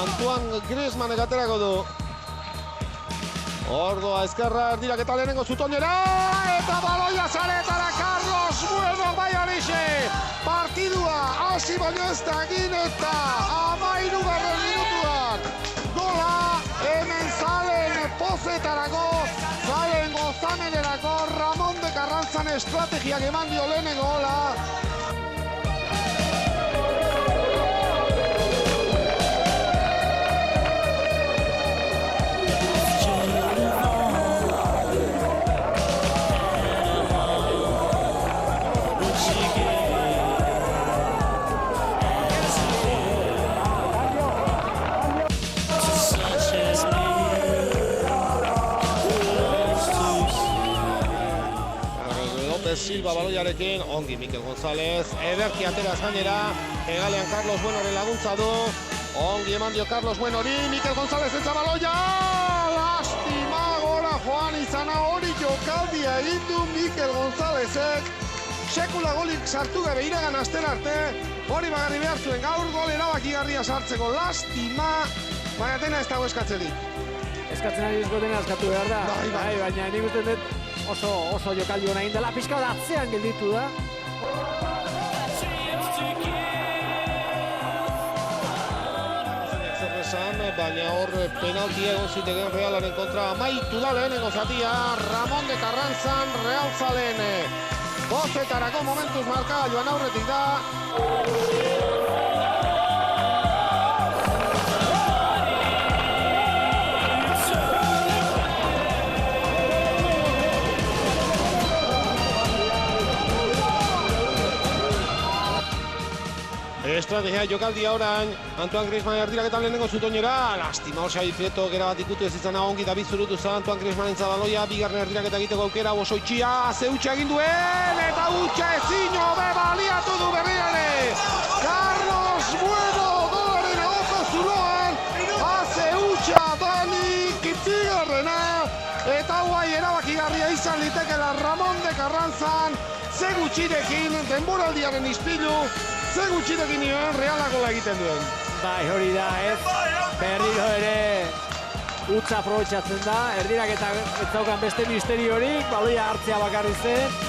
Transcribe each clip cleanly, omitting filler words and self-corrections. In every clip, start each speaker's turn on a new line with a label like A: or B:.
A: Antoine Griezmannek aterako du. Ordoa ezkerra erdiraketa lehenengo zutonera, eta baloia zaretara Carlos Bueno bai horixe. Partidua hasi baino ez da egin eta 13. minutuak. Gola hemen Zalen pozetarako, Zalen gozamenerako, Ramon de Carranzan estrategiak eman dio lehenengo gola. Silva baloiarekin, ongi Mikel González, ederki atera gainera, hegalean Carlos Buenoren laguntza du, ongi eman dio Carlos Buenori, Mikel González entza baloia, lastima gora joan izana hori jokaldia egin du Mikel Gonzálezek, sekula golik sartu gabe iragan asten arte, hori bagarri behar zuen gaur gol erabakigarria sartzeko, lastima, baina dena ez dago eskatzerik.
B: Eskatzen ari dena eskatu behar da, baina nik uste dut oso jokaldi hona indela, pixka bat atzean gelditu da.
A: Baina hor penaltia egon zitekeen Realaren kontra amaitu da lehenengo zatia, Ramon de Carranzan Real Zalen bozetarako momentuz marka joan aurretik da. Estrategia jokaldia orain, Antoine Griezmann erdiraketan lehenengo zutoinera, lastima hor Xabi Prieto gera bat ikutu ez izan ongi David zurutu za Antoine Griezmann entzabaloia, bigarren erdiraketa egiteko aukera, oso itxia, ze hutsa egin duen, eta hutsa ezin hobe baliatu du berriare. Carlos Bueno golaren agoko zuloan, haze hutsa Dani bigarrena, eta guai erabakigarria izan litekela Ramon de Carranzan, ze gutxirekin denboraldiaren ispilu, ze gutxirekin nioen Realakola egiten duen.
B: Bai, hori da, ez? Berriro ere utza aprobetxatzen da, erdiraketa ez daukan beste misteriorik, baloia hartzea bakarri zen.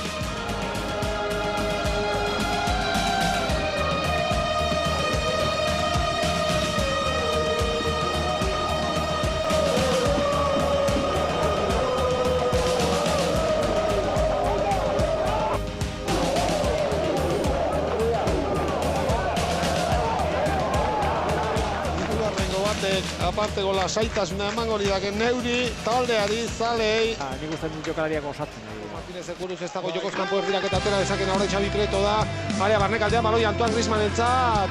A: Aparte gola saitasuna emango lidaken neuri, taldeari, Zalei.
B: Nik uste dut jokalariak osatzen.
A: Martínez Ekuruz ez dago jokoz kanpo erdiraketa atera dezaken horrein Xabi Prieto da. Area barnek aldean baloia Antoine Griezmann entzat.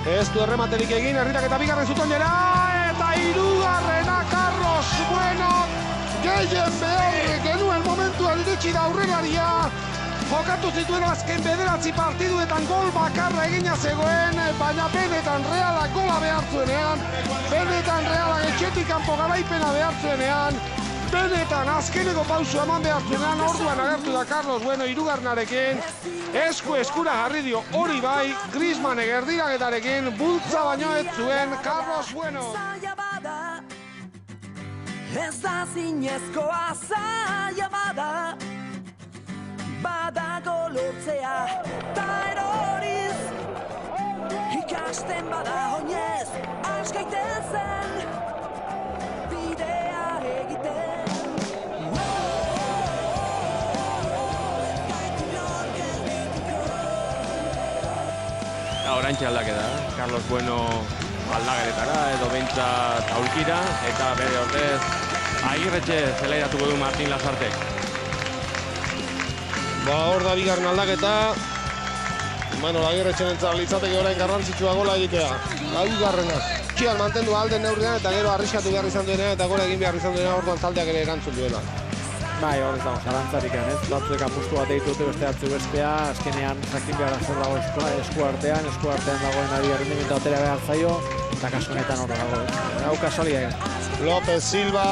A: Ez du errematerik egin, erdiraketa bigarren zutonera, eta hirugarrena Carlos Bueno. Gehien behar genuen momentuan iritsi da aurreraria. Jokatu zituen azken 9 partiduetan gol bakarra egina zegoen, baina benetan Realak gola behar zuenean, benetan Realak etxetik kanpo garaipena behar zuenean, benetan azkeneko pausu eman behar zuenean, orduan agertu da Carlos Bueno hirugarrenarekin, eskura jarri dio hori bai, Griezmannek erdiraketarekin bultza baino ez zuen Carlos Bueno.
C: Ez da zinezkoa zaila badago lortzea, ta eroriz ikasten bada oinez, askaiten zen bidea egiten.
D: Orantxe aldaketa, Carlos Bueno aldageretara edo behintzat aurkira, eta bere ordez Agirretxe zelairatuko du Martin Lasartek.
A: Hor da bigarren aldaketa, Manuel Agirretxen entzat litzateke orain garrantzitsua gola egitea. Bigarrena. Txian mantendu alden neurrian eta gero arriskatu behar izan duena eta gora egin behar izan duena orduan taldeak ere erantzun duela.
B: Bai, hor ez dago, zarantzarik ez? Batzuek apustu bat egitute beste hartzu bestea, azkenean jakin behar zer dago eskuartean dagoen abigarren minutu atera behar zaio, eta kasu honetan hor dago. Hau kasualia egin.
A: López Silva,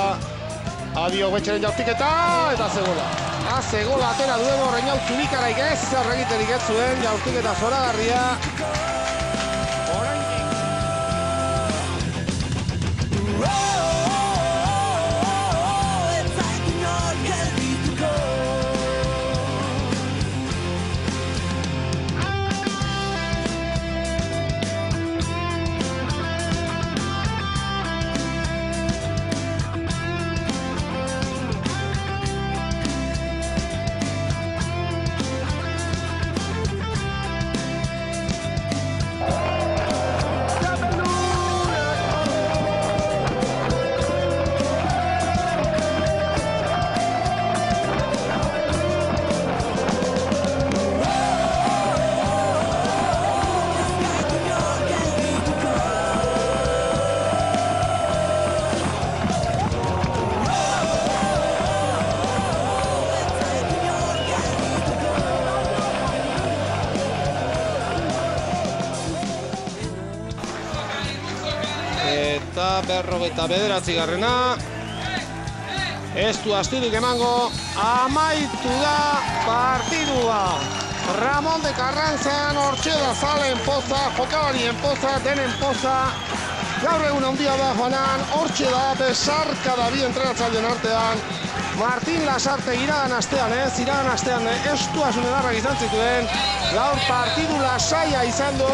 A: adio betxeren jaurtiketa, eta zegoela. Zegoela atera duego Reñal Zubikaraik ez, zer egiterik ez zuen, jaurtiketa zoragarria. eta 59. Ez du astirik emango, amaitu da partidua. Ramon de Carranzan hortxe da zalen poza, jokabarien poza, denen poza. Gaur egun handia da Juanan, hortxe da besarka da bi entrenatzaileen artean. Martin Lasarte iragan astean estuasun edarrak izan zituen. Gaur partidu lasaia izan du.